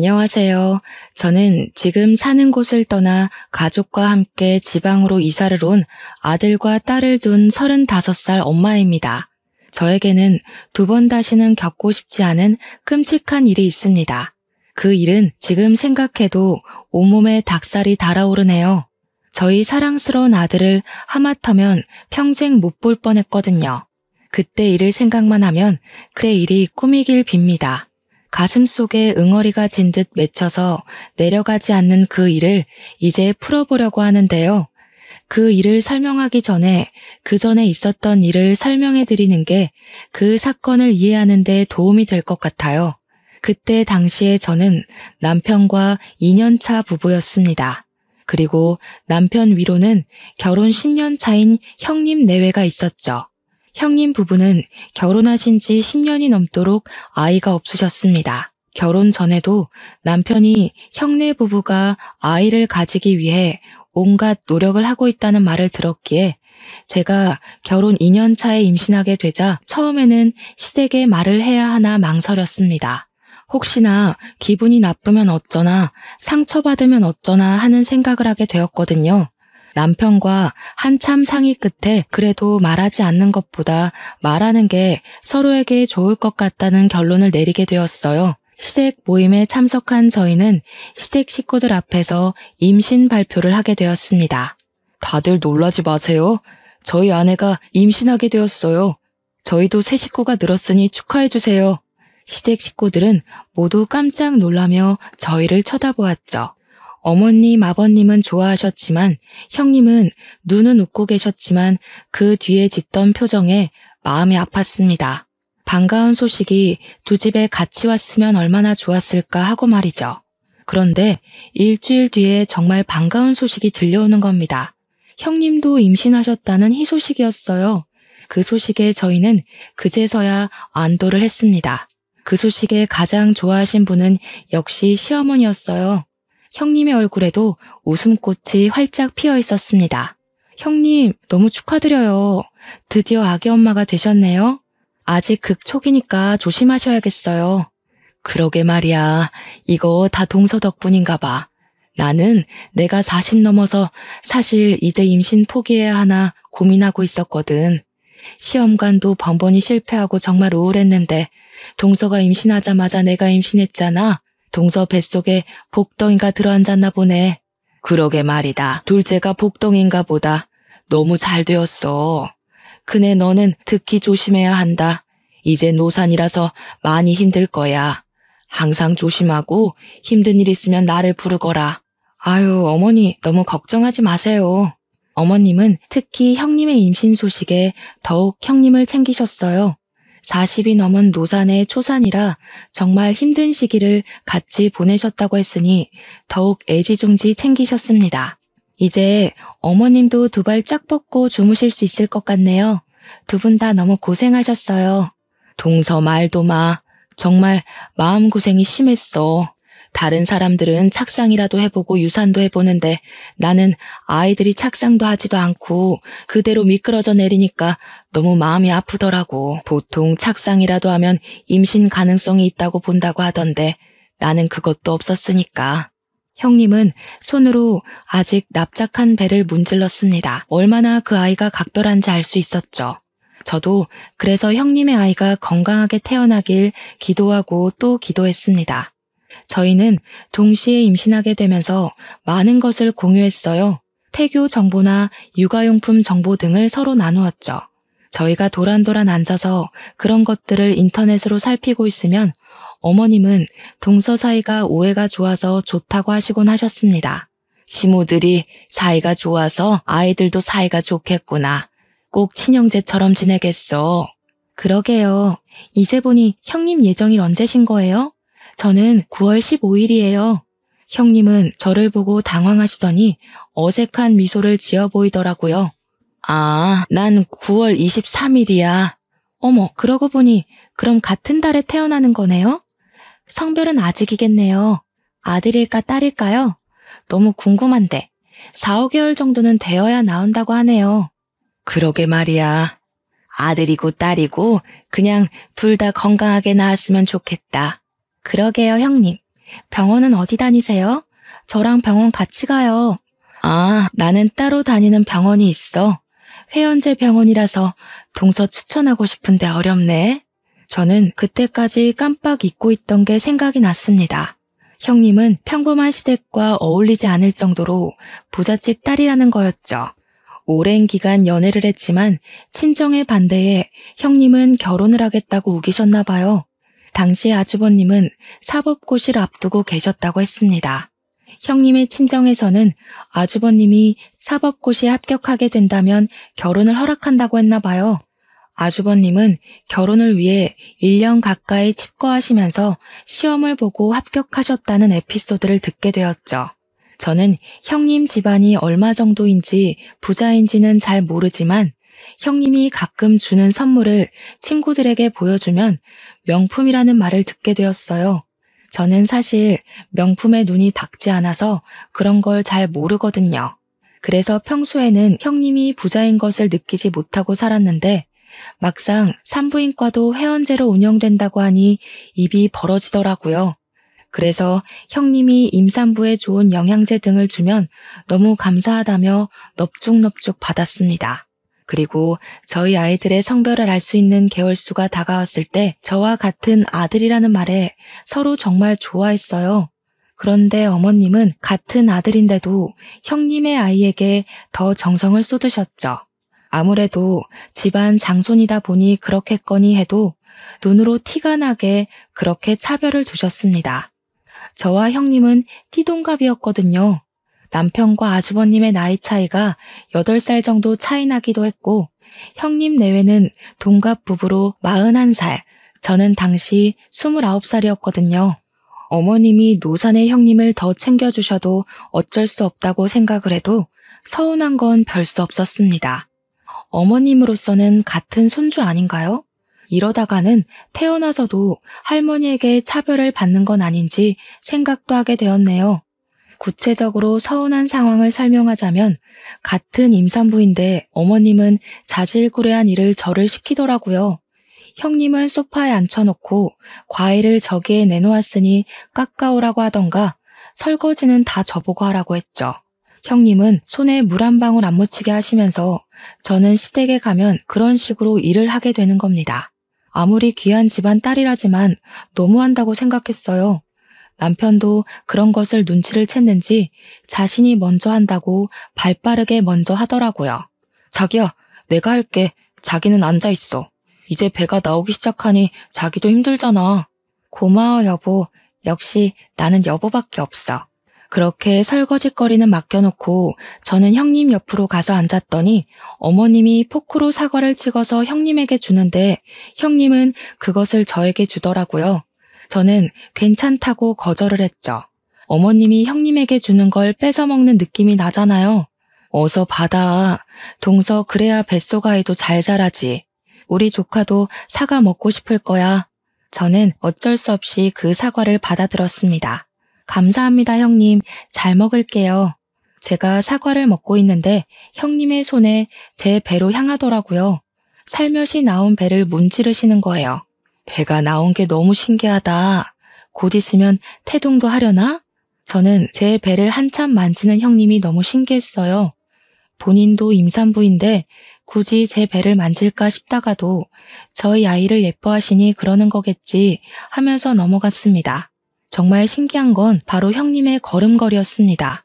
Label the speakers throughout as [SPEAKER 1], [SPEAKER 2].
[SPEAKER 1] 안녕하세요. 저는 지금 사는 곳을 떠나 가족과 함께 지방으로 이사를 온 아들과 딸을 둔 35살 엄마입니다. 저에게는 두 번 다시는 겪고 싶지 않은 끔찍한 일이 있습니다. 그 일은 지금 생각해도 온몸에 닭살이 달아오르네요. 저희 사랑스러운 아들을 하마터면 평생 못 볼 뻔했거든요. 그때 일을 생각만 하면 그때 일이 꿈이길 빕니다. 가슴 속에 응어리가 진 듯 맺혀서 내려가지 않는 그 일을 이제 풀어보려고 하는데요. 그 일을 설명하기 전에 그 전에 있었던 일을 설명해 드리는 게 그 사건을 이해하는 데 도움이 될 것 같아요. 그때 당시에 저는 남편과 2년차 부부였습니다. 그리고 남편 위로는 결혼 10년 차인 형님 내외가 있었죠. 형님 부부는 결혼하신 지 10년이 넘도록 아이가 없으셨습니다. 결혼 전에도 남편이 형네 부부가 아이를 가지기 위해 온갖 노력을 하고 있다는 말을 들었기에 제가 결혼 2년 차에 임신하게 되자 처음에는 시댁에 말을 해야 하나 망설였습니다. 혹시나 기분이 나쁘면 어쩌나 상처받으면 어쩌나 하는 생각을 하게 되었거든요. 남편과 한참 상의 끝에 그래도 말하지 않는 것보다 말하는 게 서로에게 좋을 것 같다는 결론을 내리게 되었어요. 시댁 모임에 참석한 저희는 시댁 식구들 앞에서 임신 발표를 하게 되었습니다. 다들 놀라지 마세요. 저희 아내가 임신하게 되었어요. 저희도 새 식구가 늘었으니 축하해주세요. 시댁 식구들은 모두 깜짝 놀라며 저희를 쳐다보았죠. 어머님, 아버님은 좋아하셨지만 형님은 눈은 웃고 계셨지만 그 뒤에 짓던 표정에 마음이 아팠습니다. 반가운 소식이 두 집에 같이 왔으면 얼마나 좋았을까 하고 말이죠. 그런데 일주일 뒤에 정말 반가운 소식이 들려오는 겁니다. 형님도 임신하셨다는 희소식이었어요. 그 소식에 저희는 그제서야 안도를 했습니다. 그 소식에 가장 좋아하신 분은 역시 시어머니였어요. 형님의 얼굴에도 웃음꽃이 활짝 피어 있었습니다. 형님, 너무 축하드려요. 드디어 아기 엄마가 되셨네요. 아직 극초기니까 조심하셔야겠어요. 그러게 말이야. 이거 다 동서 덕분인가 봐. 나는 내가 40 넘어서 사실 이제 임신 포기해야 하나 고민하고 있었거든. 시험관도 번번이 실패하고 정말 우울했는데 동서가 임신하자마자 내가 임신했잖아. 동서 뱃속에 복덩이가 들어앉았나 보네. 그러게 말이다. 둘째가 복덩인가 보다. 너무 잘 되었어. 그네 너는 특히 조심해야 한다. 이제 노산이라서 많이 힘들 거야. 항상 조심하고 힘든 일 있으면 나를 부르거라. 아유, 어머니 너무 걱정하지 마세요. 어머님은 특히 형님의 임신 소식에 더욱 형님을 챙기셨어요. 40이 넘은 노산의 초산이라 정말 힘든 시기를 같이 보내셨다고 했으니 더욱 애지중지 챙기셨습니다. 이제 어머님도 두 발 쫙 뻗고 주무실 수 있을 것 같네요. 두 분 다 너무 고생하셨어요. 동서 말도 마. 정말 마음고생이 심했어. 다른 사람들은 착상이라도 해보고 유산도 해보는데 나는 아이들이 착상도 하지도 않고 그대로 미끄러져 내리니까 너무 마음이 아프더라고. 보통 착상이라도 하면 임신 가능성이 있다고 본다고 하던데 나는 그것도 없었으니까. 형님은 손으로 아직 납작한 배를 문질렀습니다. 얼마나 그 아이가 각별한지 알 수 있었죠. 저도 그래서 형님의 아이가 건강하게 태어나길 기도하고 또 기도했습니다. 저희는 동시에 임신하게 되면서 많은 것을 공유했어요. 태교 정보나 육아용품 정보 등을 서로 나누었죠. 저희가 도란도란 앉아서 그런 것들을 인터넷으로 살피고 있으면 어머님은 동서 사이가 우애가 좋아서 좋다고 하시곤 하셨습니다. 시모들이 사이가 좋아서 아이들도 사이가 좋겠구나. 꼭 친형제처럼 지내겠어. 그러게요. 이제 보니 형님 예정일 언제신 거예요? 저는 9월 15일이에요. 형님은 저를 보고 당황하시더니 어색한 미소를 지어 보이더라고요. 아, 난 9월 23일이야. 어머, 그러고 보니 그럼 같은 달에 태어나는 거네요? 성별은 아직이겠네요. 아들일까 딸일까요? 너무 궁금한데 4, 5개월 정도는 되어야 나온다고 하네요. 그러게 말이야. 아들이고 딸이고 그냥 둘 다 건강하게 낳았으면 좋겠다. 그러게요, 형님. 병원은 어디 다니세요? 저랑 병원 같이 가요. 아, 나는 따로 다니는 병원이 있어. 회원제 병원이라서 동서 추천하고 싶은데 어렵네. 저는 그때까지 깜빡 잊고 있던 게 생각이 났습니다. 형님은 평범한 시댁과 어울리지 않을 정도로 부잣집 딸이라는 거였죠. 오랜 기간 연애를 했지만 친정의 반대에 형님은 결혼을 하겠다고 우기셨나 봐요. 당시 아주버님은 사법고시를 앞두고 계셨다고 했습니다. 형님의 친정에서는 아주버님이 사법고시에 합격하게 된다면 결혼을 허락한다고 했나 봐요. 아주버님은 결혼을 위해 1년 가까이 칩거하시면서 시험을 보고 합격하셨다는 에피소드를 듣게 되었죠. 저는 형님 집안이 얼마 정도인지 부자인지는 잘 모르지만 형님이 가끔 주는 선물을 친구들에게 보여주면 명품이라는 말을 듣게 되었어요. 저는 사실 명품에 눈이 박지 않아서 그런 걸 잘 모르거든요. 그래서 평소에는 형님이 부자인 것을 느끼지 못하고 살았는데 막상 산부인과도 회원제로 운영된다고 하니 입이 벌어지더라고요. 그래서 형님이 임산부에 좋은 영양제 등을 주면 너무 감사하다며 넙죽넙죽 받았습니다. 그리고 저희 아이들의 성별을 알 수 있는 개월수가 다가왔을 때 저와 같은 아들이라는 말에 서로 정말 좋아했어요. 그런데 어머님은 같은 아들인데도 형님의 아이에게 더 정성을 쏟으셨죠. 아무래도 집안 장손이다 보니 그렇겠거니 해도 눈으로 티가 나게 그렇게 차별을 두셨습니다. 저와 형님은 띠동갑이었거든요. 남편과 아주버님의 나이 차이가 8살 정도 차이 나기도 했고 형님 내외는 동갑 부부로 41살, 저는 당시 29살이었거든요. 어머님이 노산의 형님을 더 챙겨주셔도 어쩔 수 없다고 생각을 해도 서운한 건 별 수 없었습니다. 어머님으로서는 같은 손주 아닌가요? 이러다가는 태어나서도 할머니에게 차별을 받는 건 아닌지 생각도 하게 되었네요. 구체적으로 서운한 상황을 설명하자면 같은 임산부인데 어머님은 자질구레한 일을 저를 시키더라고요. 형님은 소파에 앉혀놓고 과일을 저기에 내놓았으니 깎아오라고 하던가 설거지는 다 저보고 하라고 했죠. 형님은 손에 물 한 방울 안 묻히게 하시면서 저는 시댁에 가면 그런 식으로 일을 하게 되는 겁니다. 아무리 귀한 집안 딸이라지만 너무한다고 생각했어요. 남편도 그런 것을 눈치를 챘는지 자신이 먼저 한다고 발빠르게 먼저 하더라고요. 자기야, 내가 할게. 자기는 앉아있어. 이제 배가 나오기 시작하니 자기도 힘들잖아. 고마워 여보. 역시 나는 여보밖에 없어. 그렇게 설거지거리는 맡겨놓고 저는 형님 옆으로 가서 앉았더니 어머님이 포크로 사과를 찍어서 형님에게 주는데 형님은 그것을 저에게 주더라고요. 저는 괜찮다고 거절을 했죠. 어머님이 형님에게 주는 걸 뺏어 먹는 느낌이 나잖아요. 어서 받아. 동서 그래야 뱃속아이도 잘 자라지. 우리 조카도 사과 먹고 싶을 거야. 저는 어쩔 수 없이 그 사과를 받아들었습니다. 감사합니다, 형님. 잘 먹을게요. 제가 사과를 먹고 있는데 형님의 손에 제 배로 향하더라고요. 살며시 나온 배를 문지르시는 거예요. 배가 나온 게 너무 신기하다. 곧 있으면 태동도 하려나? 저는 제 배를 한참 만지는 형님이 너무 신기했어요. 본인도 임산부인데 굳이 제 배를 만질까 싶다가도 저희 아이를 예뻐하시니 그러는 거겠지 하면서 넘어갔습니다. 정말 신기한 건 바로 형님의 걸음걸이였습니다.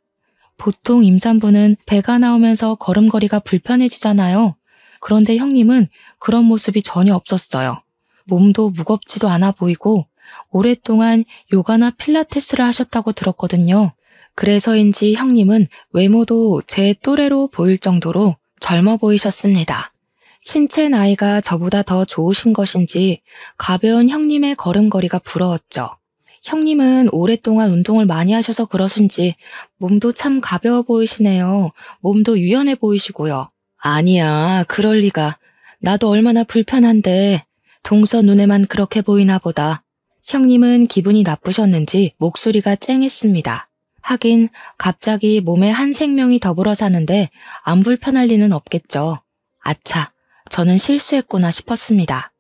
[SPEAKER 1] 보통 임산부는 배가 나오면서 걸음걸이가 불편해지잖아요. 그런데 형님은 그런 모습이 전혀 없었어요. 몸도 무겁지도 않아 보이고 오랫동안 요가나 필라테스를 하셨다고 들었거든요. 그래서인지 형님은 외모도 제 또래로 보일 정도로 젊어 보이셨습니다. 신체 나이가 저보다 더 좋으신 것인지 가벼운 형님의 걸음걸이가 부러웠죠. 형님은 오랫동안 운동을 많이 하셔서 그러신지 몸도 참 가벼워 보이시네요. 몸도 유연해 보이시고요. 아니야, 그럴 리가. 나도 얼마나 불편한데 동서 눈에만 그렇게 보이나 보다. 형님은 기분이 나쁘셨는지 목소리가 쨍했습니다. 하긴 갑자기 몸에 한 생명이 더불어 사는데 안 불편할 리는 없겠죠. 아차, 저는 실수했구나 싶었습니다.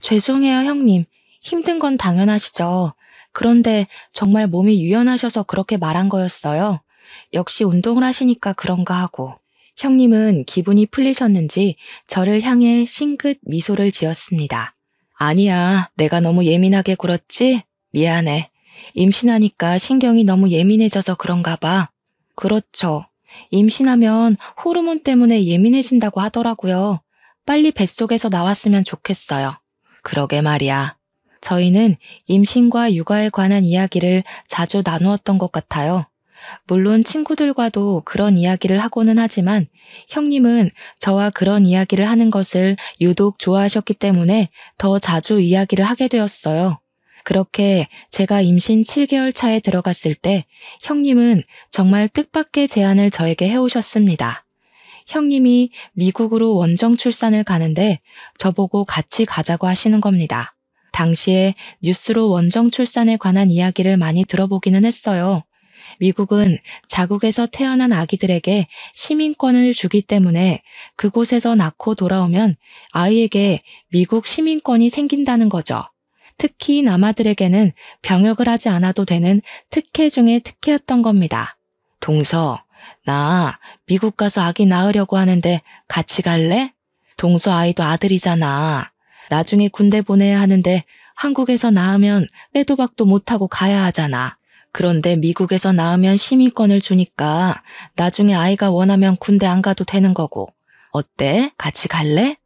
[SPEAKER 1] 죄송해요 형님. 힘든 건 당연하시죠. 그런데 정말 몸이 유연하셔서 그렇게 말한 거였어요. 역시 운동을 하시니까 그런가 하고. 형님은 기분이 풀리셨는지 저를 향해 싱긋 미소를 지었습니다. 아니야, 내가 너무 예민하게 굴었지? 미안해. 임신하니까 신경이 너무 예민해져서 그런가 봐. 그렇죠. 임신하면 호르몬 때문에 예민해진다고 하더라고요. 빨리 뱃속에서 나왔으면 좋겠어요. 그러게 말이야. 저희는 임신과 육아에 관한 이야기를 자주 나누었던 것 같아요. 물론 친구들과도 그런 이야기를 하고는 하지만 형님은 저와 그런 이야기를 하는 것을 유독 좋아하셨기 때문에 더 자주 이야기를 하게 되었어요. 그렇게 제가 임신 7개월 차에 들어갔을 때 형님은 정말 뜻밖의 제안을 저에게 해오셨습니다. 형님이 미국으로 원정 출산을 가는데 저보고 같이 가자고 하시는 겁니다. 당시에 뉴스로 원정 출산에 관한 이야기를 많이 들어보기는 했어요. 미국은 자국에서 태어난 아기들에게 시민권을 주기 때문에 그곳에서 낳고 돌아오면 아이에게 미국 시민권이 생긴다는 거죠. 특히 남아들에게는 병역을 하지 않아도 되는 특혜 중에 특혜였던 겁니다. 동서, 나 미국 가서 아기 낳으려고 하는데 같이 갈래? 동서 아이도 아들이잖아. 나중에 군대 보내야 하는데 한국에서 낳으면 빼도 박도 못하고 가야 하잖아. 그런데 미국에서 낳으면 시민권을 주니까 나중에 아이가 원하면 군대 안 가도 되는 거고. 어때? 같이 갈래?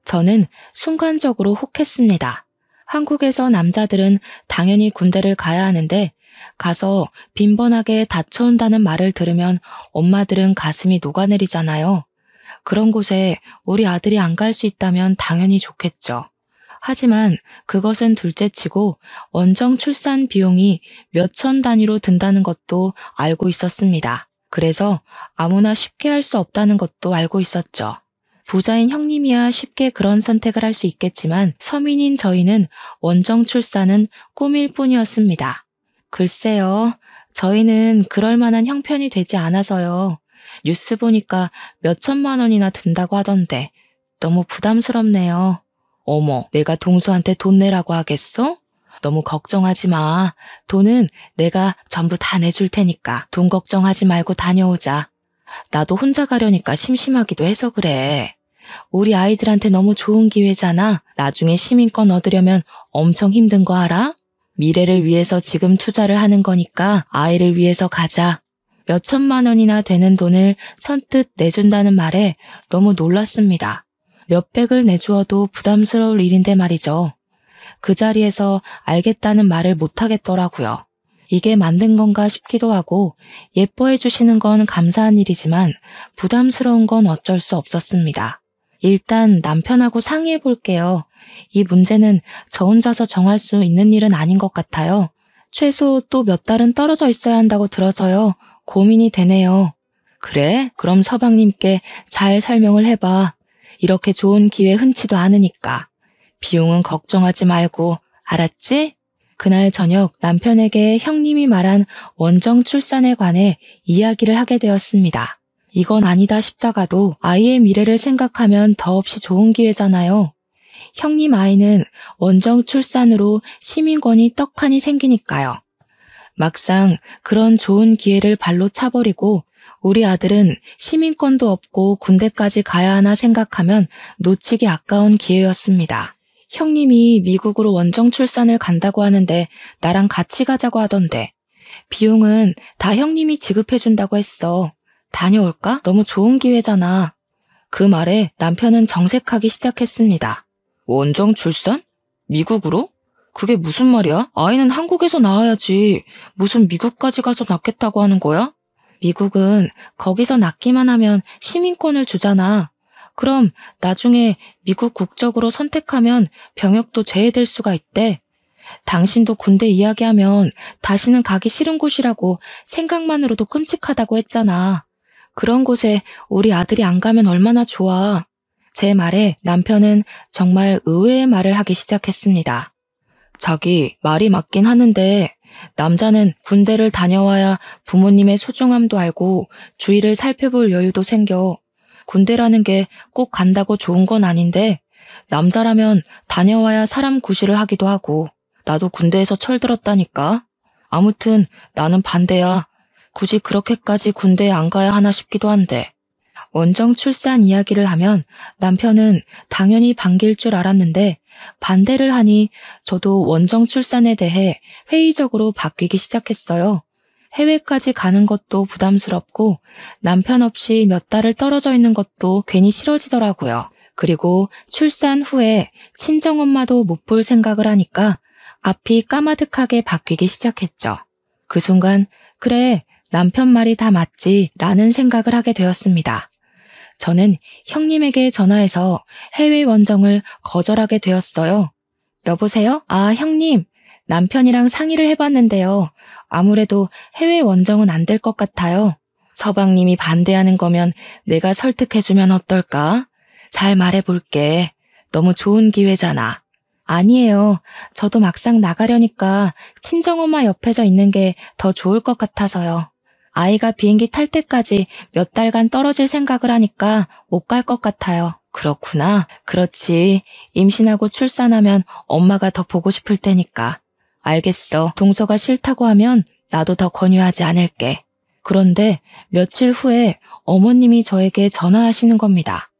[SPEAKER 1] 저는 순간적으로 혹했습니다. 한국에서 남자들은 당연히 군대를 가야 하는데 가서 빈번하게 다쳐온다는 말을 들으면 엄마들은 가슴이 녹아내리잖아요. 그런 곳에 우리 아들이 안 갈 수 있다면 당연히 좋겠죠. 하지만 그것은 둘째치고 원정 출산 비용이 몇천 단위로 든다는 것도 알고 있었습니다. 그래서 아무나 쉽게 할 수 없다는 것도 알고 있었죠. 부자인 형님이야 쉽게 그런 선택을 할 수 있겠지만 서민인 저희는 원정 출산은 꿈일 뿐이었습니다. 글쎄요, 저희는 그럴 만한 형편이 되지 않아서요. 뉴스 보니까 몇천만 원이나 든다고 하던데 너무 부담스럽네요. 어머, 내가 동서한테 돈 내라고 하겠어? 너무 걱정하지 마. 돈은 내가 전부 다 내줄 테니까 돈 걱정하지 말고 다녀오자. 나도 혼자 가려니까 심심하기도 해서 그래. 우리 아이들한테 너무 좋은 기회잖아. 나중에 시민권 얻으려면 엄청 힘든 거 알아? 미래를 위해서 지금 투자를 하는 거니까 아이를 위해서 가자. 몇천만 원이나 되는 돈을 선뜻 내준다는 말에 너무 놀랐습니다. 몇백을 내주어도 부담스러울 일인데 말이죠. 그 자리에서 알겠다는 말을 못하겠더라고요. 이게 맞는 건가 싶기도 하고 예뻐해 주시는 건 감사한 일이지만 부담스러운 건 어쩔 수 없었습니다. 일단 남편하고 상의해 볼게요. 이 문제는 저 혼자서 정할 수 있는 일은 아닌 것 같아요. 최소 또 몇 달은 떨어져 있어야 한다고 들어서요. 고민이 되네요. 그래? 그럼 서방님께 잘 설명을 해봐. 이렇게 좋은 기회 흔치도 않으니까. 비용은 걱정하지 말고, 알았지? 그날 저녁 남편에게 형님이 말한 원정 출산에 관해 이야기를 하게 되었습니다. 이건 아니다 싶다가도 아이의 미래를 생각하면 더없이 좋은 기회잖아요. 형님 아이는 원정 출산으로 시민권이 떡하니 생기니까요. 막상 그런 좋은 기회를 발로 차버리고 우리 아들은 시민권도 없고 군대까지 가야 하나 생각하면 놓치기 아까운 기회였습니다. 형님이 미국으로 원정 출산을 간다고 하는데 나랑 같이 가자고 하던데 비용은 다 형님이 지급해준다고 했어. 다녀올까? 너무 좋은 기회잖아. 그 말에 남편은 정색하기 시작했습니다. 원정 출산? 미국으로? 그게 무슨 말이야? 아이는 한국에서 낳아야지. 무슨 미국까지 가서 낳겠다고 하는 거야? 미국은 거기서 낳기만 하면 시민권을 주잖아. 그럼 나중에 미국 국적으로 선택하면 병역도 제외될 수가 있대. 당신도 군대 이야기하면 다시는 가기 싫은 곳이라고 생각만으로도 끔찍하다고 했잖아. 그런 곳에 우리 아들이 안 가면 얼마나 좋아. 제 말에 남편은 정말 의외의 말을 하기 시작했습니다. 자기 말이 맞긴 하는데 남자는 군대를 다녀와야 부모님의 소중함도 알고 주위를 살펴볼 여유도 생겨. 군대라는 게 꼭 간다고 좋은 건 아닌데 남자라면 다녀와야 사람 구실을 하기도 하고 나도 군대에서 철들었다니까. 아무튼 나는 반대야. 굳이 그렇게까지 군대에 안 가야 하나 싶기도 한데. 원정 출산 이야기를 하면 남편은 당연히 반길 줄 알았는데 반대를 하니 저도 원정 출산에 대해 회의적으로 바뀌기 시작했어요. 해외까지 가는 것도 부담스럽고 남편 없이 몇 달을 떨어져 있는 것도 괜히 싫어지더라고요. 그리고 출산 후에 친정엄마도 못 볼 생각을 하니까 앞이 까마득하게 바뀌기 시작했죠. 그 순간 그래, 남편 말이 다 맞지 라는 생각을 하게 되었습니다. 저는 형님에게 전화해서 해외 원정을 거절하게 되었어요. 여보세요? 아, 형님. 남편이랑 상의를 해봤는데요. 아무래도 해외 원정은 안 될 것 같아요. 서방님이 반대하는 거면 내가 설득해주면 어떨까? 잘 말해볼게. 너무 좋은 기회잖아. 아니에요. 저도 막상 나가려니까 친정엄마 옆에서 있는 게 더 좋을 것 같아서요. 아이가 비행기 탈 때까지 몇 달간 떨어질 생각을 하니까 못 갈 것 같아요. 그렇구나. 그렇지. 임신하고 출산하면 엄마가 더 보고 싶을 테니까. 알겠어. 동서가 싫다고 하면 나도 더 권유하지 않을게. 그런데 며칠 후에 어머님이 저에게 전화하시는 겁니다.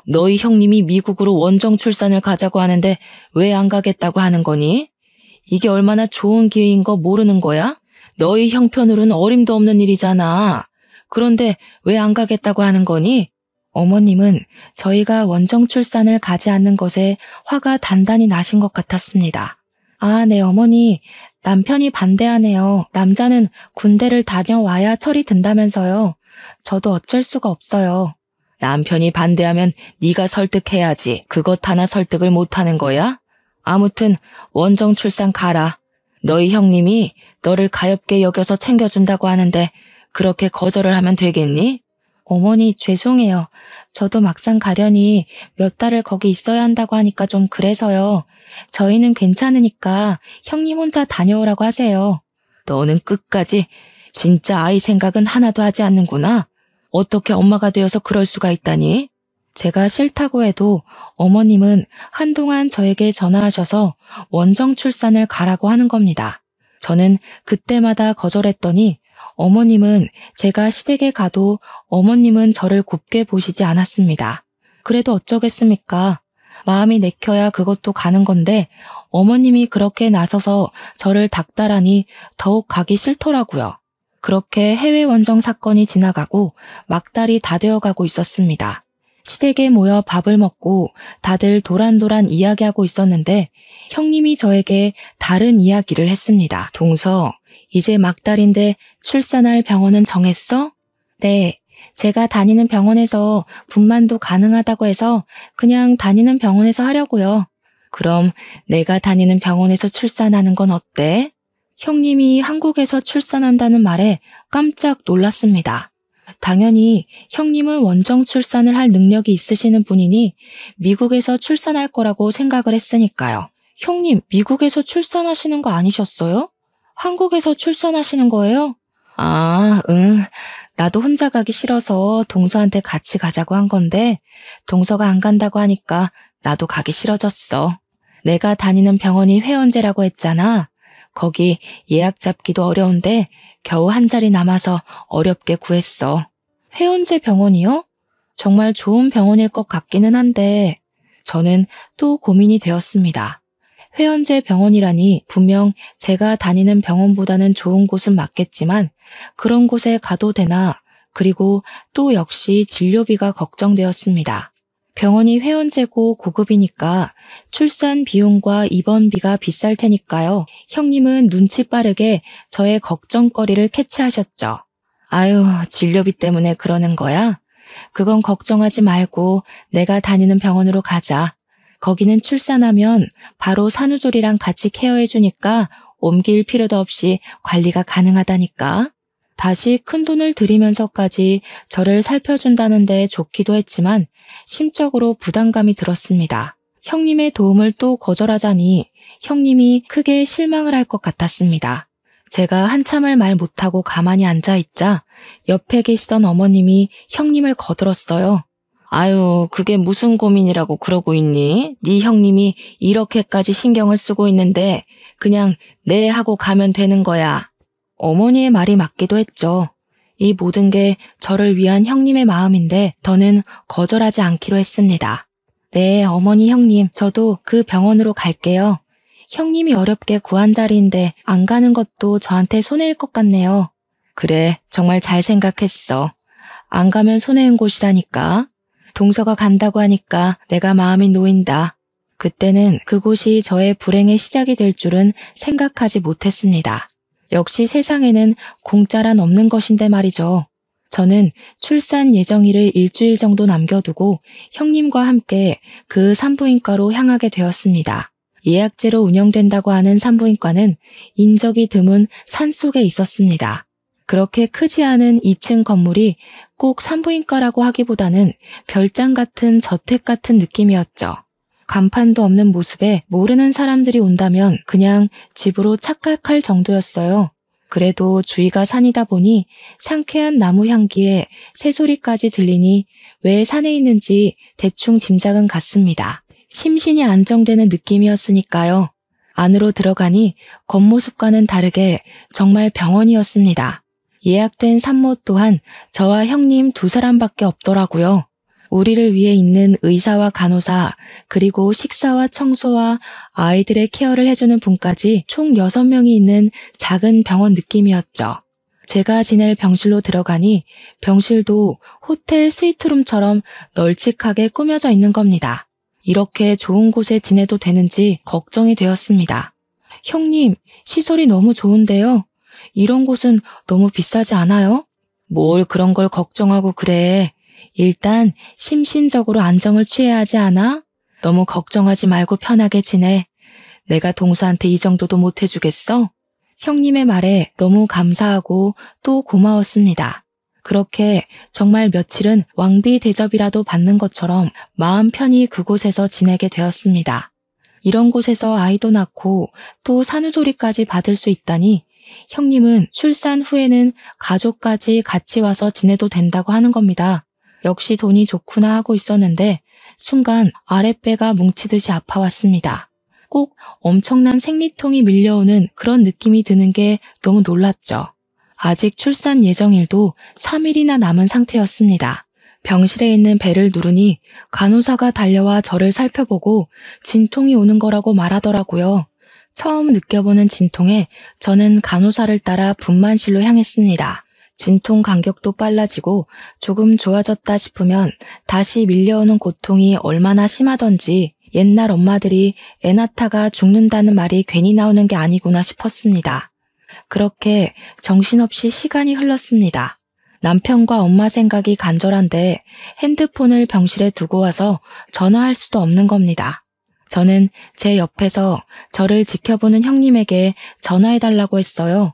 [SPEAKER 1] 너희 형님이 미국으로 원정 출산을 가자고 하는데 왜 안 가겠다고 하는 거니? 이게 얼마나 좋은 기회인 거 모르는 거야? 너희 형편으로는 어림도 없는 일이잖아. 그런데 왜 안 가겠다고 하는 거니? 어머님은 저희가 원정 출산을 가지 않는 것에 화가 단단히 나신 것 같았습니다. 아, 네, 어머니. 남편이 반대하네요. 남자는 군대를 다녀와야 철이 든다면서요. 저도 어쩔 수가 없어요. 남편이 반대하면 네가 설득해야지. 그것 하나 설득을 못하는 거야? 아무튼 원정 출산 가라. 너희 형님이 너를 가엾게 여겨서 챙겨준다고 하는데 그렇게 거절을 하면 되겠니? 어머니, 죄송해요. 저도 막상 가려니 몇 달을 거기 있어야 한다고 하니까 좀 그래서요. 저희는 괜찮으니까 형님 혼자 다녀오라고 하세요. 너는 끝까지 진짜 아이 생각은 하나도 하지 않는구나. 어떻게 엄마가 되어서 그럴 수가 있다니? 제가 싫다고 해도 어머님은 한동안 저에게 전화하셔서 원정 출산을 가라고 하는 겁니다. 저는 그때마다 거절했더니 어머님은 제가 시댁에 가도 어머님은 저를 곱게 보시지 않았습니다. 그래도 어쩌겠습니까? 마음이 내켜야 그것도 가는 건데 어머님이 그렇게 나서서 저를 닥달하니 더욱 가기 싫더라고요. 그렇게 해외 원정 사건이 지나가고 막달이 다 되어가고 있었습니다. 시댁에 모여 밥을 먹고 다들 도란도란 이야기하고 있었는데 형님이 저에게 다른 이야기를 했습니다. 동서, 이제 막달인데 출산할 병원은 정했어? 네, 제가 다니는 병원에서 분만도 가능하다고 해서 그냥 다니는 병원에서 하려고요. 그럼 내가 다니는 병원에서 출산하는 건 어때? 형님이 한국에서 출산한다는 말에 깜짝 놀랐습니다. 당연히 형님은 원정 출산을 할 능력이 있으시는 분이니 미국에서 출산할 거라고 생각을 했으니까요. 형님, 미국에서 출산하시는 거 아니셨어요? 한국에서 출산하시는 거예요? 아, 응. 나도 혼자 가기 싫어서 동서한테 같이 가자고 한 건데 동서가 안 간다고 하니까 나도 가기 싫어졌어. 내가 다니는 병원이 회원제라고 했잖아. 거기 예약 잡기도 어려운데 겨우 한 자리 남아서 어렵게 구했어. 회원제 병원이요? 정말 좋은 병원일 것 같기는 한데 저는 또 고민이 되었습니다. 회원제 병원이라니 분명 제가 다니는 병원보다는 좋은 곳은 맞겠지만 그런 곳에 가도 되나? 그리고 또 역시 진료비가 걱정되었습니다. 병원이 회원제고 고급이니까 출산 비용과 입원비가 비쌀 테니까요. 형님은 눈치 빠르게 저의 걱정거리를 캐치하셨죠. 아유, 진료비 때문에 그러는 거야? 그건 걱정하지 말고 내가 다니는 병원으로 가자. 거기는 출산하면 바로 산후조리랑 같이 케어해주니까 옮길 필요도 없이 관리가 가능하다니까. 다시 큰돈을 들이면서까지 저를 살펴준다는데 좋기도 했지만 심적으로 부담감이 들었습니다. 형님의 도움을 또 거절하자니 형님이 크게 실망을 할 것 같았습니다. 제가 한참을 말 못하고 가만히 앉아있자 옆에 계시던 어머님이 형님을 거들었어요. 아유, 그게 무슨 고민이라고 그러고 있니? 네 형님이 이렇게까지 신경을 쓰고 있는데 그냥 네 하고 가면 되는 거야. 어머니의 말이 맞기도 했죠. 이 모든 게 저를 위한 형님의 마음인데 더는 거절하지 않기로 했습니다. 네, 어머니 형님, 저도 그 병원으로 갈게요. 형님이 어렵게 구한 자리인데 안 가는 것도 저한테 손해일 것 같네요. 그래, 정말 잘 생각했어. 안 가면 손해인 곳이라니까. 동서가 간다고 하니까 내가 마음이 놓인다. 그때는 그곳이 저의 불행의 시작이 될 줄은 생각하지 못했습니다. 역시 세상에는 공짜란 없는 것인데 말이죠. 저는 출산 예정일을 일주일 정도 남겨두고 형님과 함께 그 산부인과로 향하게 되었습니다. 예약제로 운영된다고 하는 산부인과는 인적이 드문 산속에 있었습니다. 그렇게 크지 않은 2층 건물이 꼭 산부인과라고 하기보다는 별장 같은 저택 같은 느낌이었죠. 간판도 없는 모습에 모르는 사람들이 온다면 그냥 집으로 착각할 정도였어요. 그래도 주위가 산이다 보니 상쾌한 나무 향기에 새소리까지 들리니 왜 산에 있는지 대충 짐작은 갔습니다. 심신이 안정되는 느낌이었으니까요. 안으로 들어가니 겉모습과는 다르게 정말 병원이었습니다. 예약된 산모 또한 저와 형님 2사람밖에 없더라고요. 우리를 위해 있는 의사와 간호사, 그리고 식사와 청소와 아이들의 케어를 해주는 분까지 총 6명이 있는 작은 병원 느낌이었죠. 제가 지낼 병실로 들어가니 병실도 호텔 스위트룸처럼 널찍하게 꾸며져 있는 겁니다. 이렇게 좋은 곳에 지내도 되는지 걱정이 되었습니다. 형님, 시설이 너무 좋은데요. 이런 곳은 너무 비싸지 않아요? 뭘 그런 걸 걱정하고 그래. 일단 심신적으로 안정을 취해야 하지 않아? 너무 걱정하지 말고 편하게 지내. 내가 동서한테 이 정도도 못 해주겠어? 형님의 말에 너무 감사하고 또 고마웠습니다. 그렇게 정말 며칠은 왕비 대접이라도 받는 것처럼 마음 편히 그곳에서 지내게 되었습니다. 이런 곳에서 아이도 낳고 또 산후조리까지 받을 수 있다니 형님은 출산 후에는 가족까지 같이 와서 지내도 된다고 하는 겁니다. 역시 돈이 좋구나 하고 있었는데 순간 아랫배가 뭉치듯이 아파왔습니다. 꼭 엄청난 생리통이 밀려오는 그런 느낌이 드는 게 너무 놀랐죠. 아직 출산 예정일도 3일이나 남은 상태였습니다. 병실에 있는 벨을 누르니 간호사가 달려와 저를 살펴보고 진통이 오는 거라고 말하더라고요. 처음 느껴보는 진통에 저는 간호사를 따라 분만실로 향했습니다. 진통 간격도 빨라지고 조금 좋아졌다 싶으면 다시 밀려오는 고통이 얼마나 심하던지 옛날 엄마들이 애 낳다가 죽는다는 말이 괜히 나오는 게 아니구나 싶었습니다. 그렇게 정신없이 시간이 흘렀습니다. 남편과 엄마 생각이 간절한데 핸드폰을 병실에 두고 와서 전화할 수도 없는 겁니다. 저는 제 옆에서 저를 지켜보는 형님에게 전화해달라고 했어요.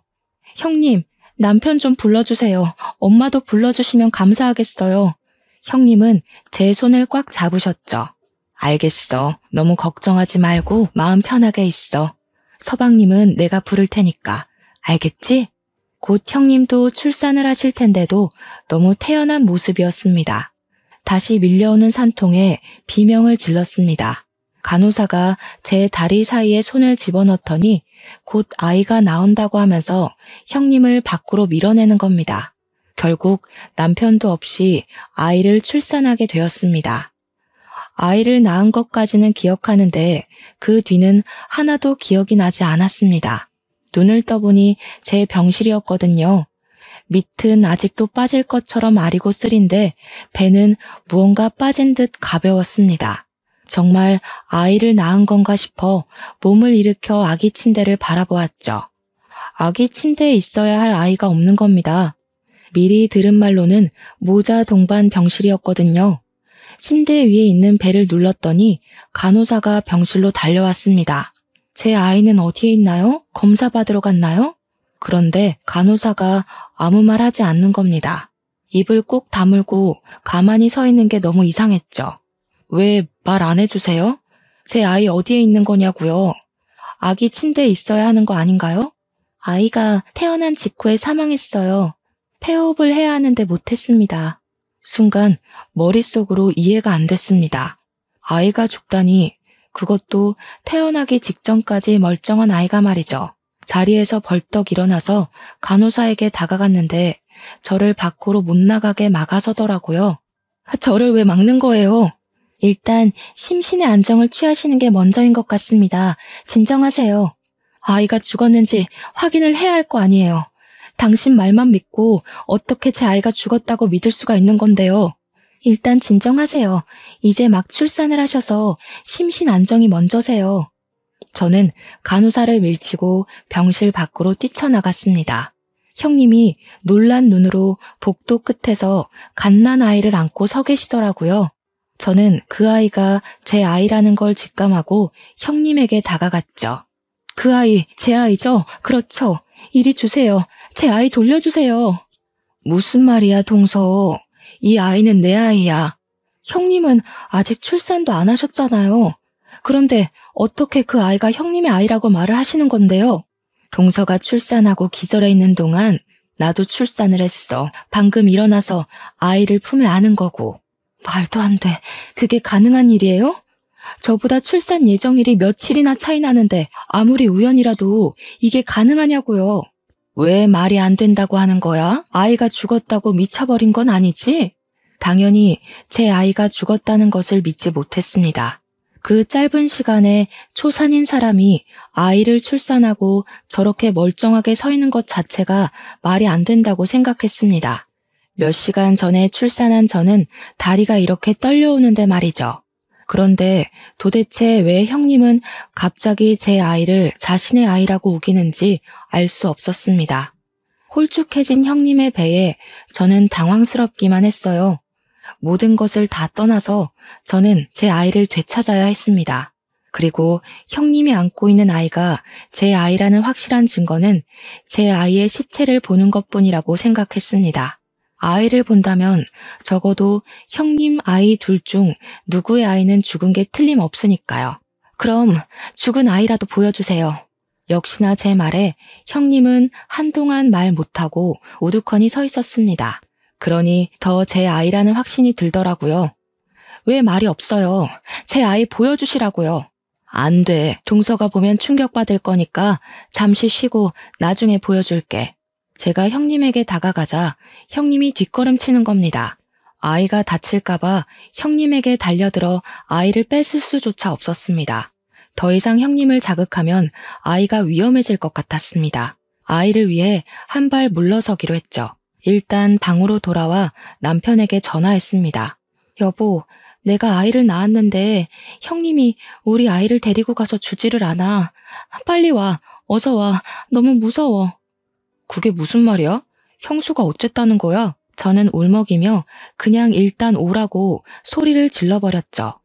[SPEAKER 1] 형님, 남편 좀 불러주세요. 엄마도 불러주시면 감사하겠어요. 형님은 제 손을 꽉 잡으셨죠. 알겠어. 너무 걱정하지 말고 마음 편하게 있어. 서방님은 내가 부를 테니까. 알겠지? 곧 형님도 출산을 하실 텐데도 너무 태연한 모습이었습니다. 다시 밀려오는 산통에 비명을 질렀습니다. 간호사가 제 다리 사이에 손을 집어넣더니 곧 아이가 나온다고 하면서 형님을 밖으로 밀어내는 겁니다. 결국 남편도 없이 아이를 출산하게 되었습니다. 아이를 낳은 것까지는 기억하는데 그 뒤는 하나도 기억이 나지 않았습니다. 눈을 떠보니 제 병실이었거든요. 밑은 아직도 빠질 것처럼 아리고 쓰린데 배는 무언가 빠진 듯 가벼웠습니다. 정말 아이를 낳은 건가 싶어 몸을 일으켜 아기 침대를 바라보았죠. 아기 침대에 있어야 할 아이가 없는 겁니다. 미리 들은 말로는 모자 동반 병실이었거든요. 침대 위에 있는 배를 눌렀더니 간호사가 병실로 달려왔습니다. 제 아이는 어디에 있나요? 검사 받으러 갔나요? 그런데 간호사가 아무 말 하지 않는 겁니다. 입을 꼭 다물고 가만히 서 있는 게 너무 이상했죠. 왜 말 안 해주세요? 제 아이 어디에 있는 거냐고요? 아기 침대에 있어야 하는 거 아닌가요? 아이가 태어난 직후에 사망했어요. 폐호흡을 해야 하는데 못했습니다. 순간 머릿속으로 이해가 안 됐습니다. 아이가 죽다니, 그것도 태어나기 직전까지 멀쩡한 아이가 말이죠. 자리에서 벌떡 일어나서 간호사에게 다가갔는데 저를 밖으로 못 나가게 막아서더라고요. 저를 왜 막는 거예요? 일단 심신의 안정을 취하시는 게 먼저인 것 같습니다. 진정하세요. 아이가 죽었는지 확인을 해야 할 거 아니에요. 당신 말만 믿고 어떻게 제 아이가 죽었다고 믿을 수가 있는 건데요. 일단 진정하세요. 이제 막 출산을 하셔서 심신 안정이 먼저세요. 저는 간호사를 밀치고 병실 밖으로 뛰쳐나갔습니다. 형님이 놀란 눈으로 복도 끝에서 갓난 아이를 안고 서 계시더라고요. 저는 그 아이가 제 아이라는 걸 직감하고 형님에게 다가갔죠. 그 아이, 제 아이죠? 그렇죠. 이리 주세요. 제 아이 돌려주세요. 무슨 말이야, 동서. 이 아이는 내 아이야. 형님은 아직 출산도 안 하셨잖아요. 그런데 어떻게 그 아이가 형님의 아이라고 말을 하시는 건데요? 동서가 출산하고 기절해 있는 동안 나도 출산을 했어. 방금 일어나서 아이를 품에 안은 거고. 말도 안 돼. 그게 가능한 일이에요? 저보다 출산 예정일이 며칠이나 차이 나는데 아무리 우연이라도 이게 가능하냐고요. 왜 말이 안 된다고 하는 거야? 아이가 죽었다고 미쳐버린 건 아니지? 당연히 제 아이가 죽었다는 것을 믿지 못했습니다. 그 짧은 시간에 초산인 사람이 아이를 출산하고 저렇게 멀쩡하게 서 있는 것 자체가 말이 안 된다고 생각했습니다. 몇 시간 전에 출산한 저는 다리가 이렇게 떨려오는데 말이죠. 그런데 도대체 왜 형님은 갑자기 제 아이를 자신의 아이라고 우기는지 알 수 없었습니다. 홀쭉해진 형님의 배에 저는 당황스럽기만 했어요. 모든 것을 다 떠나서 저는 제 아이를 되찾아야 했습니다. 그리고 형님이 안고 있는 아이가 제 아이라는 확실한 증거는 제 아이의 시체를 보는 것뿐이라고 생각했습니다. 아이를 본다면 적어도 형님 아이 둘 중 누구의 아이는 죽은 게 틀림없으니까요. 그럼 죽은 아이라도 보여주세요. 역시나 제 말에 형님은 한동안 말 못하고 우두커니 서 있었습니다. 그러니 더 제 아이라는 확신이 들더라고요. 왜 말이 없어요? 제 아이 보여주시라고요. 안 돼. 동서가 보면 충격받을 거니까 잠시 쉬고 나중에 보여줄게. 제가 형님에게 다가가자 형님이 뒷걸음치는 겁니다. 아이가 다칠까봐 형님에게 달려들어 아이를 뺏을 수조차 없었습니다. 더 이상 형님을 자극하면 아이가 위험해질 것 같았습니다. 아이를 위해 한 발 물러서기로 했죠. 일단 방으로 돌아와 남편에게 전화했습니다. 여보, 내가 아이를 낳았는데 형님이 우리 아이를 데리고 가서 주지를 않아. 빨리 와. 어서 와. 너무 무서워. 그게 무슨 말이야? 형수가 어쨌다는 거야? 저는 울먹이며 그냥 일단 오라고 소리를 질러버렸죠.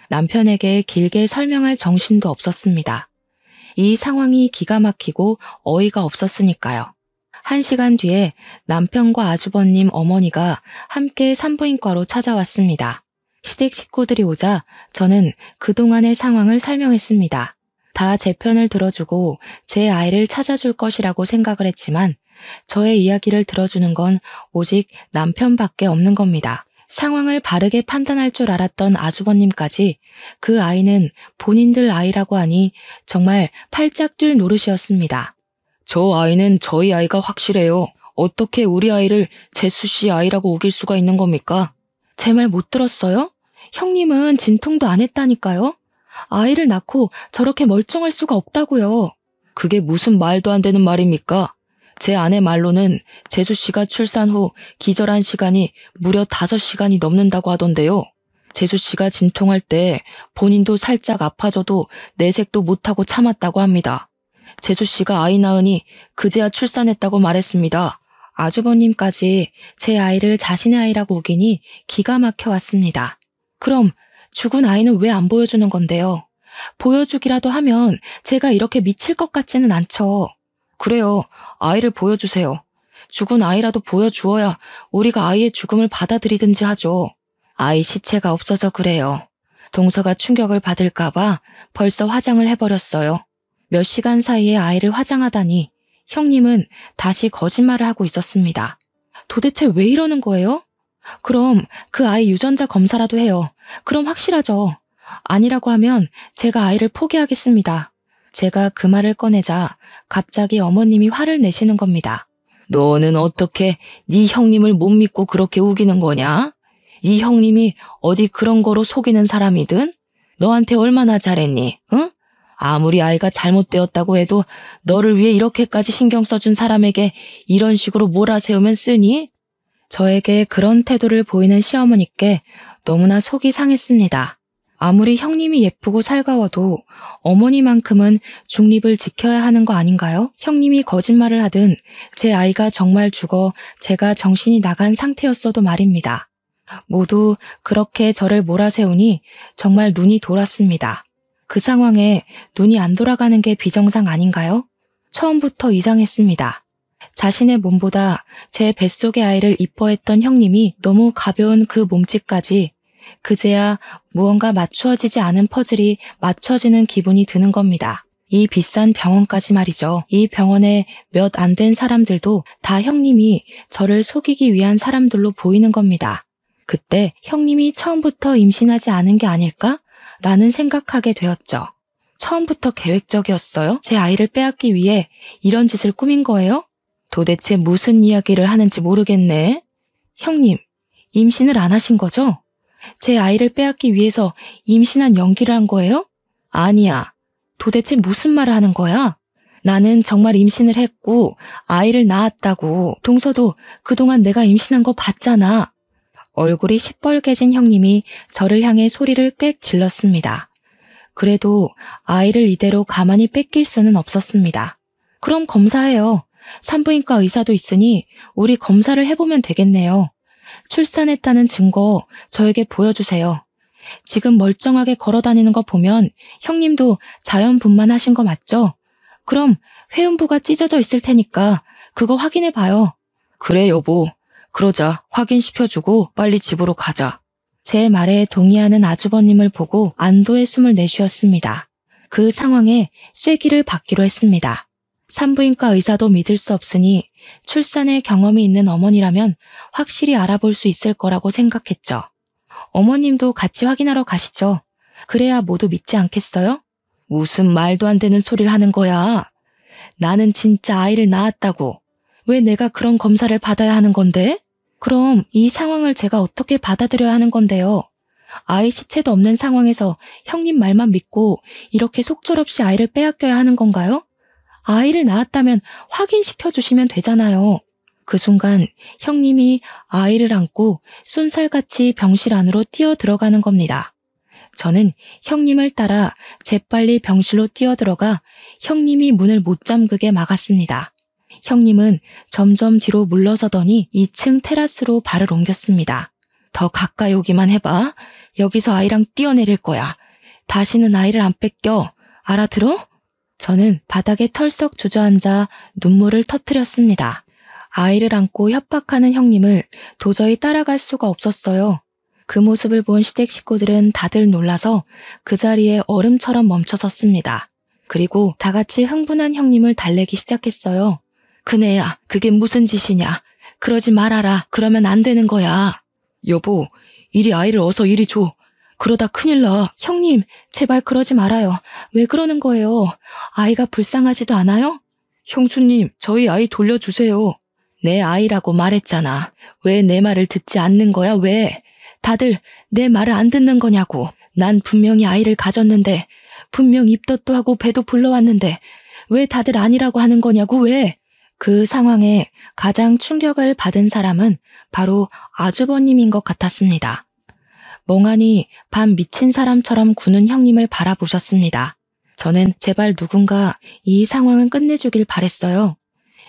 [SPEAKER 1] 남편에게 길게 설명할 정신도 없었습니다. 이 상황이 기가 막히고 어이가 없었으니까요. 1시간 뒤에 남편과 아주버님 어머니가 함께 산부인과로 찾아왔습니다. 시댁 식구들이 오자 저는 그동안의 상황을 설명했습니다. 다 제 편을 들어주고 제 아이를 찾아줄 것이라고 생각을 했지만 저의 이야기를 들어주는 건 오직 남편밖에 없는 겁니다. 상황을 바르게 판단할 줄 알았던 아주버님까지 그 아이는 본인들 아이라고 하니 정말 팔짝 뛸 노릇이었습니다. 저 아이는 저희 아이가 확실해요. 어떻게 우리 아이를 재수 씨 아이라고 우길 수가 있는 겁니까? 제 말 못 들었어요? 형님은 진통도 안 했다니까요? 아이를 낳고 저렇게 멀쩡할 수가 없다고요. 그게 무슨 말도 안 되는 말입니까? 제 아내 말로는 재수 씨가 출산 후 기절한 시간이 무려 5시간이 넘는다고 하던데요. 재수 씨가 진통할 때 본인도 살짝 아파져도 내색도 못하고 참았다고 합니다. 재수 씨가 아이 낳으니 그제야 출산했다고 말했습니다. 아주버님까지 제 아이를 자신의 아이라고 우기니 기가 막혀 왔습니다. 그럼 죽은 아이는 왜 안 보여주는 건데요? 보여주기라도 하면 제가 이렇게 미칠 것 같지는 않죠. 그래요. 아이를 보여주세요. 죽은 아이라도 보여주어야 우리가 아이의 죽음을 받아들이든지 하죠. 아이 시체가 없어서 그래요. 동서가 충격을 받을까봐 벌써 화장을 해버렸어요. 몇 시간 사이에 아이를 화장하다니 형님은 다시 거짓말을 하고 있었습니다. 도대체 왜 이러는 거예요? 그럼 그 아이 유전자 검사라도 해요. 그럼 확실하죠. 아니라고 하면 제가 아이를 포기하겠습니다. 제가 그 말을 꺼내자 갑자기 어머님이 화를 내시는 겁니다. 너는 어떻게 네 형님을 못 믿고 그렇게 우기는 거냐? 네 형님이 어디 그런 거로 속이는 사람이든? 너한테 얼마나 잘했니? 응? 아무리 아이가 잘못되었다고 해도 너를 위해 이렇게까지 신경 써준 사람에게 이런 식으로 몰아세우면 쓰니? 저에게 그런 태도를 보이는 시어머니께 너무나 속이 상했습니다. 아무리 형님이 예쁘고 살가워도 어머니만큼은 중립을 지켜야 하는 거 아닌가요? 형님이 거짓말을 하든 제 아이가 정말 죽어 제가 정신이 나간 상태였어도 말입니다. 모두 그렇게 저를 몰아세우니 정말 눈이 돌았습니다. 그 상황에 눈이 안 돌아가는 게 비정상 아닌가요? 처음부터 이상했습니다. 자신의 몸보다 제 뱃속의 아이를 이뻐했던 형님이 너무 가벼운 그 몸짓까지 그제야 무언가 맞추어지지 않은 퍼즐이 맞춰지는 기분이 드는 겁니다. 이 비싼 병원까지 말이죠. 이 병원에 몇 안 된 사람들도 다 형님이 저를 속이기 위한 사람들로 보이는 겁니다. 그때 형님이 처음부터 임신하지 않은 게 아닐까? 라는 생각하게 되었죠. 처음부터 계획적이었어요? 제 아이를 빼앗기 위해 이런 짓을 꾸민 거예요? 도대체 무슨 이야기를 하는지 모르겠네. 형님, 임신을 안 하신 거죠? 제 아이를 빼앗기 위해서 임신한 연기를 한 거예요? 아니야. 도대체 무슨 말을 하는 거야? 나는 정말 임신을 했고 아이를 낳았다고. 동서도 그동안 내가 임신한 거 봤잖아. 얼굴이 시뻘개진 형님이 저를 향해 소리를 꽥 질렀습니다. 그래도 아이를 이대로 가만히 뺏길 수는 없었습니다. 그럼 검사해요. 산부인과 의사도 있으니 우리 검사를 해보면 되겠네요. 출산했다는 증거 저에게 보여주세요. 지금 멀쩡하게 걸어다니는 거 보면 형님도 자연분만하신 거 맞죠? 그럼 회음부가 찢어져 있을 테니까 그거 확인해봐요. 그래 여보. 그러자 확인시켜주고 빨리 집으로 가자. 제 말에 동의하는 아주버님을 보고 안도의 숨을 내쉬었습니다. 그 상황에 쐐기를 받기로 했습니다. 산부인과 의사도 믿을 수 없으니 출산의 경험이 있는 어머니라면 확실히 알아볼 수 있을 거라고 생각했죠. 어머님도 같이 확인하러 가시죠. 그래야 모두 믿지 않겠어요? 무슨 말도 안 되는 소리를 하는 거야. 나는 진짜 아이를 낳았다고. 왜 내가 그런 검사를 받아야 하는 건데? 그럼 이 상황을 제가 어떻게 받아들여야 하는 건데요? 아이 시체도 없는 상황에서 형님 말만 믿고 이렇게 속절없이 아이를 빼앗겨야 하는 건가요? 아이를 낳았다면 확인시켜 주시면 되잖아요. 그 순간 형님이 아이를 안고 쏜살같이 병실 안으로 뛰어 들어가는 겁니다. 저는 형님을 따라 재빨리 병실로 뛰어들어가 형님이 문을 못 잠그게 막았습니다. 형님은 점점 뒤로 물러서더니 2층 테라스로 발을 옮겼습니다. 더 가까이 오기만 해봐. 여기서 아이랑 뛰어내릴 거야. 다시는 아이를 안 뺏겨. 알아들어? 저는 바닥에 털썩 주저앉아 눈물을 터뜨렸습니다. 아이를 안고 협박하는 형님을 도저히 따라갈 수가 없었어요. 그 모습을 본 시댁 식구들은 다들 놀라서 그 자리에 얼음처럼 멈춰섰습니다. 그리고 다 같이 흥분한 형님을 달래기 시작했어요. 그네야, 그게 무슨 짓이냐. 그러지 말아라. 그러면 안 되는 거야. 여보, 이리 아이를 어서 이리 줘. 그러다 큰일 나. 형님, 제발 그러지 말아요. 왜 그러는 거예요? 아이가 불쌍하지도 않아요? 형수님, 저희 아이 돌려주세요. 내 아이라고 말했잖아. 왜 내 말을 듣지 않는 거야, 왜? 다들 내 말을 안 듣는 거냐고. 난 분명히 아이를 가졌는데, 분명 입덧도 하고 배도 불러왔는데, 왜 다들 아니라고 하는 거냐고, 왜? 그 상황에 가장 충격을 받은 사람은 바로 아주버님인 것 같았습니다. 멍하니 밤 미친 사람처럼 구는 형님을 바라보셨습니다. 저는 제발 누군가 이 상황은 끝내주길 바랬어요.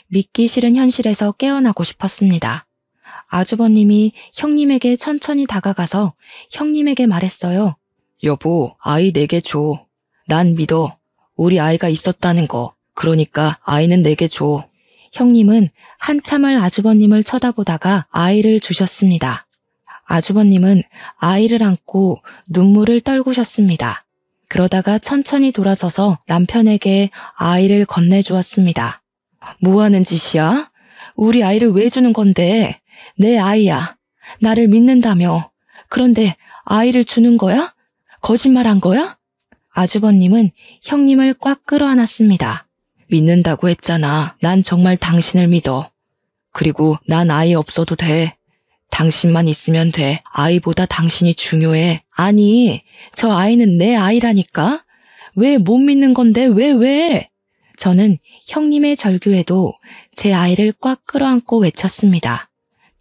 [SPEAKER 1] 믿기 싫은 현실에서 깨어나고 싶었습니다. 아주버님이 형님에게 천천히 다가가서 형님에게 말했어요. 여보, 아이 내게 줘. 난 믿어. 우리 아이가 있었다는 거. 그러니까 아이는 내게 줘. 형님은 한참을 아주버님을 쳐다보다가 아이를 주셨습니다. 아주버님은 아이를 안고 눈물을 떨구셨습니다. 그러다가 천천히 돌아서서 남편에게 아이를 건네주었습니다. 뭐 하는 짓이야? 우리 아이를 왜 주는 건데? 내 아이야. 나를 믿는다며. 그런데 아이를 주는 거야? 거짓말한 거야? 아주버님은 형님을 꽉 끌어안았습니다. 믿는다고 했잖아. 난 정말 당신을 믿어. 그리고 난 아이 없어도 돼. 당신만 있으면 돼. 아이보다 당신이 중요해. 아니, 저 아이는 내 아이라니까? 왜 못 믿는 건데 왜? 저는 형님의 절규에도 제 아이를 꽉 끌어안고 외쳤습니다.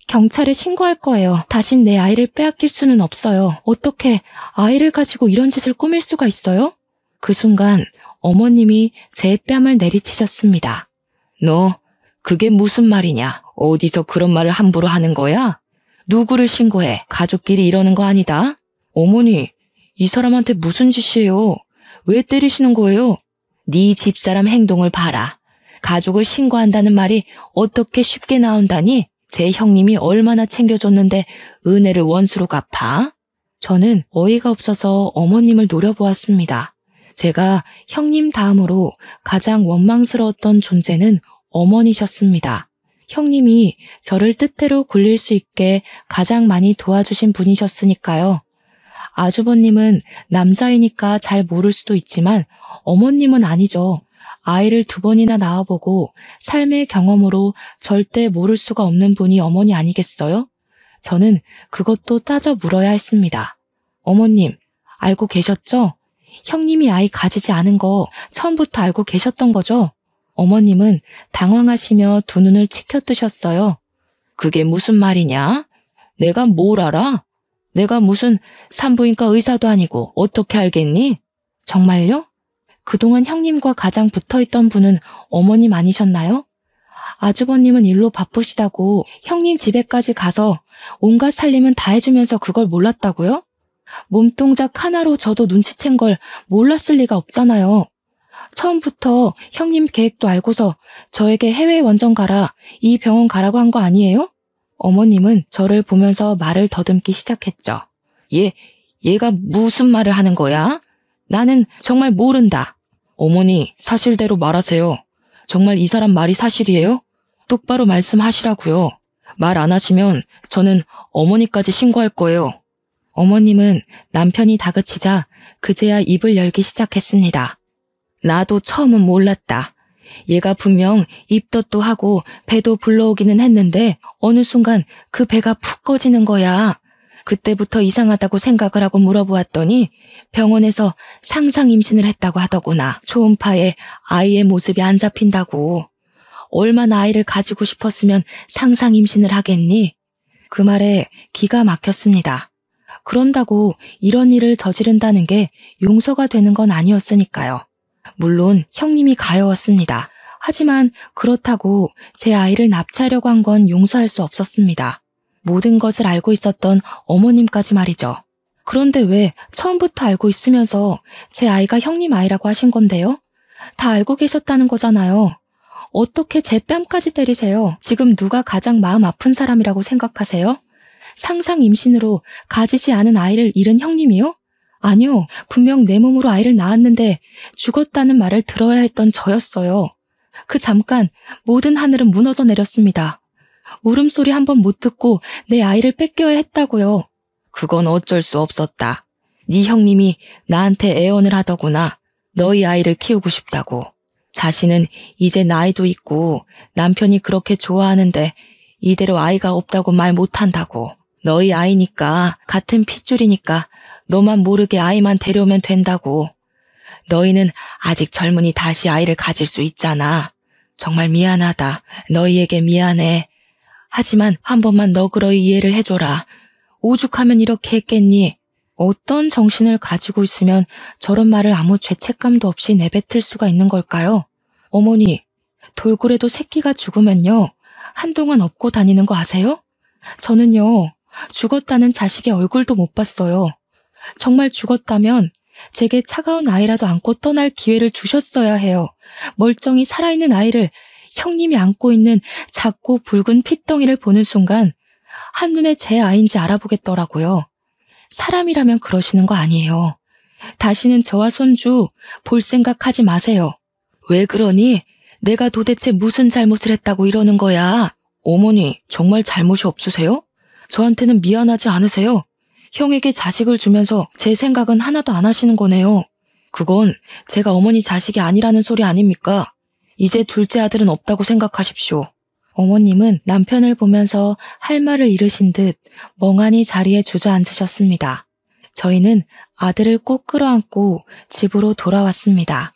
[SPEAKER 1] 경찰에 신고할 거예요. 다신 내 아이를 빼앗길 수는 없어요. 어떻게 아이를 가지고 이런 짓을 꾸밀 수가 있어요? 그 순간 어머님이 제 뺨을 내리치셨습니다. 너 그게 무슨 말이냐? 어디서 그런 말을 함부로 하는 거야? 누구를 신고해? 가족끼리 이러는 거 아니다? 어머니, 이 사람한테 무슨 짓이에요? 왜 때리시는 거예요? 네 집사람 행동을 봐라. 가족을 신고한다는 말이 어떻게 쉽게 나온다니? 제 형님이 얼마나 챙겨줬는데 은혜를 원수로 갚아? 저는 어이가 없어서 어머님을 노려보았습니다. 제가 형님 다음으로 가장 원망스러웠던 존재는 어머니셨습니다. 형님이 저를 뜻대로 굴릴 수 있게 가장 많이 도와주신 분이셨으니까요. 아주버님은 남자이니까 잘 모를 수도 있지만 어머님은 아니죠. 아이를 2번이나 낳아보고 삶의 경험으로 절대 모를 수가 없는 분이 어머니 아니겠어요? 저는 그것도 따져 물어야 했습니다. 어머님, 알고 계셨죠? 형님이 아이 가지지 않은 거 처음부터 알고 계셨던 거죠? 어머님은 당황하시며 2눈을 치켜뜨셨어요. 그게 무슨 말이냐? 내가 뭘 알아? 내가 무슨 산부인과 의사도 아니고 어떻게 알겠니? 정말요? 그동안 형님과 가장 붙어있던 분은 어머님 아니셨나요? 아주버님은 일로 바쁘시다고 형님 집에까지 가서 온갖 살림은 다 해주면서 그걸 몰랐다고요? 몸동작 하나로 저도 눈치챈 걸 몰랐을 리가 없잖아요. 처음부터 형님 계획도 알고서 저에게 해외 원정 가라, 이 병원 가라고 한 거 아니에요? 어머님은 저를 보면서 말을 더듬기 시작했죠. 얘가 무슨 말을 하는 거야? 나는 정말 모른다. 어머니, 사실대로 말하세요. 정말 이 사람 말이 사실이에요? 똑바로 말씀하시라고요. 말 안 하시면 저는 어머니까지 신고할 거예요. 어머님은 남편이 다그치자 그제야 입을 열기 시작했습니다. 나도 처음은 몰랐다. 얘가 분명 입덧도 하고 배도 불러오기는 했는데 어느 순간 그 배가 푹 꺼지는 거야. 그때부터 이상하다고 생각을 하고 물어보았더니 병원에서 상상 임신을 했다고 하더구나. 초음파에 아이의 모습이 안 잡힌다고. 얼마나 아이를 가지고 싶었으면 상상 임신을 하겠니? 그 말에 기가 막혔습니다. 그런다고 이런 일을 저지른다는 게 용서가 되는 건 아니었으니까요. 물론 형님이 가여웠습니다. 하지만 그렇다고 제 아이를 납치하려고 한 건 용서할 수 없었습니다. 모든 것을 알고 있었던 어머님까지 말이죠. 그런데 왜 처음부터 알고 있으면서 제 아이가 형님 아이라고 하신 건데요? 다 알고 계셨다는 거잖아요. 어떻게 제 뺨까지 때리세요? 지금 누가 가장 마음 아픈 사람이라고 생각하세요? 상상 임신으로 가지지 않은 아이를 잃은 형님이요? 아니요, 분명 내 몸으로 아이를 낳았는데 죽었다는 말을 들어야 했던 저였어요. 그 잠깐 모든 하늘은 무너져 내렸습니다. 울음소리 한 번 못 듣고 내 아이를 뺏겨야 했다고요. 그건 어쩔 수 없었다. 네 형님이 나한테 애원을 하더구나. 너희 아이를 키우고 싶다고. 자신은 이제 나이도 있고 남편이 그렇게 좋아하는데 이대로 아이가 없다고 말 못한다고. 너희 아이니까 같은 핏줄이니까 너만 모르게 아이만 데려오면 된다고. 너희는 아직 젊으니 다시 아이를 가질 수 있잖아. 정말 미안하다. 너희에게 미안해. 하지만 한 번만 너그러이 이해를 해줘라. 오죽하면 이렇게 했겠니? 어떤 정신을 가지고 있으면 저런 말을 아무 죄책감도 없이 내뱉을 수가 있는 걸까요? 어머니, 돌고래도 새끼가 죽으면요, 한동안 업고 다니는 거 아세요? 저는요, 죽었다는 자식의 얼굴도 못 봤어요. 정말 죽었다면 제게 차가운 아이라도 안고 떠날 기회를 주셨어야 해요. 멀쩡히 살아있는 아이를 형님이 안고 있는 작고 붉은 핏덩이를 보는 순간 한눈에 제 아이인지 알아보겠더라고요. 사람이라면 그러시는 거 아니에요. 다시는 저와 손주 볼 생각하지 마세요. 왜 그러니? 내가 도대체 무슨 잘못을 했다고 이러는 거야? 어머니, 정말 잘못이 없으세요? 저한테는 미안하지 않으세요? 형에게 자식을 주면서 제 생각은 하나도 안 하시는 거네요. 그건 제가 어머니 자식이 아니라는 소리 아닙니까? 이제 둘째 아들은 없다고 생각하십시오. 어머님은 남편을 보면서 할 말을 잃으신 듯 멍하니 자리에 주저앉으셨습니다. 저희는 아들을 꼭 끌어안고 집으로 돌아왔습니다.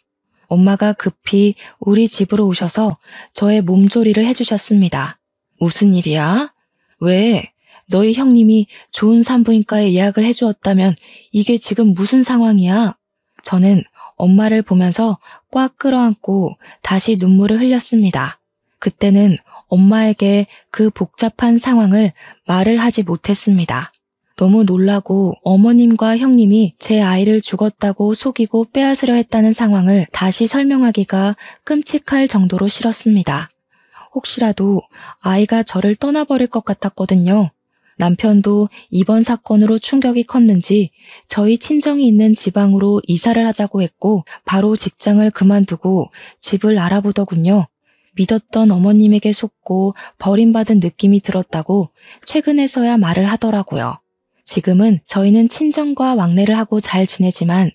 [SPEAKER 1] 엄마가 급히 우리 집으로 오셔서 저의 몸조리를 해주셨습니다. 무슨 일이야? 왜? 너희 형님이 좋은 산부인과에 예약을 해주었다면 이게 지금 무슨 상황이야? 저는 엄마를 보면서 꽉 끌어안고 다시 눈물을 흘렸습니다. 그때는 엄마에게 그 복잡한 상황을 말을 하지 못했습니다. 너무 놀라고 어머님과 형님이 제 아이를 죽었다고 속이고 빼앗으려 했다는 상황을 다시 설명하기가 끔찍할 정도로 싫었습니다. 혹시라도 아이가 저를 떠나버릴 것 같았거든요. 남편도 이번 사건으로 충격이 컸는지 저희 친정이 있는 지방으로 이사를 하자고 했고 바로 직장을 그만두고 집을 알아보더군요. 믿었던 어머님에게 속고 버림받은 느낌이 들었다고 최근에서야 말을 하더라고요. 지금은 저희는 친정과 왕래를 하고 잘 지내지만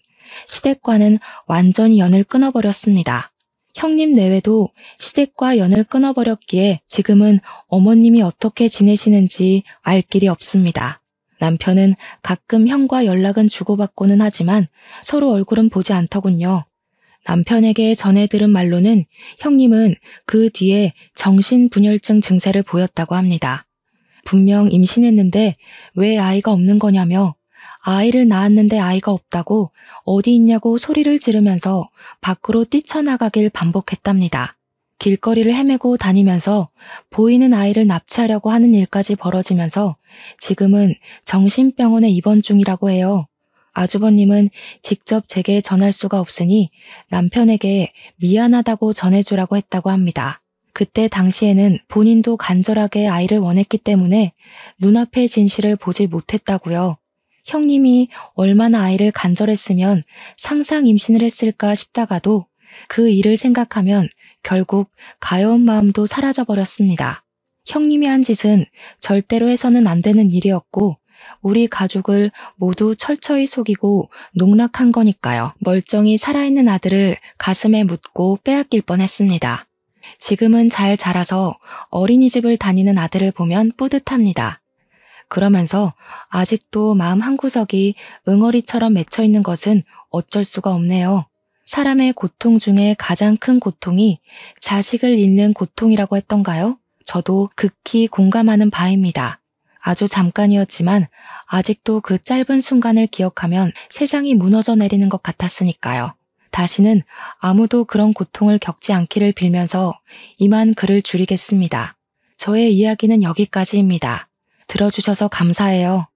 [SPEAKER 1] 시댁과는 완전히 연을 끊어버렸습니다. 형님 내외도 시댁과 연을 끊어버렸기에 지금은 어머님이 어떻게 지내시는지 알 길이 없습니다. 남편은 가끔 형과 연락은 주고받고는 하지만 서로 얼굴은 보지 않더군요. 남편에게 전해 들은 말로는 형님은 그 뒤에 정신분열증 증세를 보였다고 합니다. 분명 임신했는데 왜 아이가 없는 거냐며 아이를 낳았는데 아이가 없다고 어디 있냐고 소리를 지르면서 밖으로 뛰쳐나가길 반복했답니다. 길거리를 헤매고 다니면서 보이는 아이를 납치하려고 하는 일까지 벌어지면서 지금은 정신병원에 입원 중이라고 해요. 아주버님은 직접 제게 전할 수가 없으니 남편에게 미안하다고 전해주라고 했다고 합니다. 그때 당시에는 본인도 간절하게 아이를 원했기 때문에 눈앞의 진실을 보지 못했다고요. 형님이 얼마나 아이를 간절했으면 상상 임신을 했을까 싶다가도 그 일을 생각하면 결국 가여운 마음도 사라져버렸습니다. 형님이 한 짓은 절대로 해서는 안 되는 일이었고 우리 가족을 모두 철저히 속이고 농락한 거니까요. 멀쩡히 살아있는 아들을 가슴에 묻고 빼앗길 뻔했습니다. 지금은 잘 자라서 어린이집을 다니는 아들을 보면 뿌듯합니다. 그러면서 아직도 마음 한구석이 응어리처럼 맺혀있는 것은 어쩔 수가 없네요. 사람의 고통 중에 가장 큰 고통이 자식을 잃는 고통이라고 했던가요? 저도 극히 공감하는 바입니다. 아주 잠깐이었지만 아직도 그 짧은 순간을 기억하면 세상이 무너져 내리는 것 같았으니까요. 다시는 아무도 그런 고통을 겪지 않기를 빌면서 이만 글을 줄이겠습니다. 저의 이야기는 여기까지입니다. 들어주셔서 감사해요.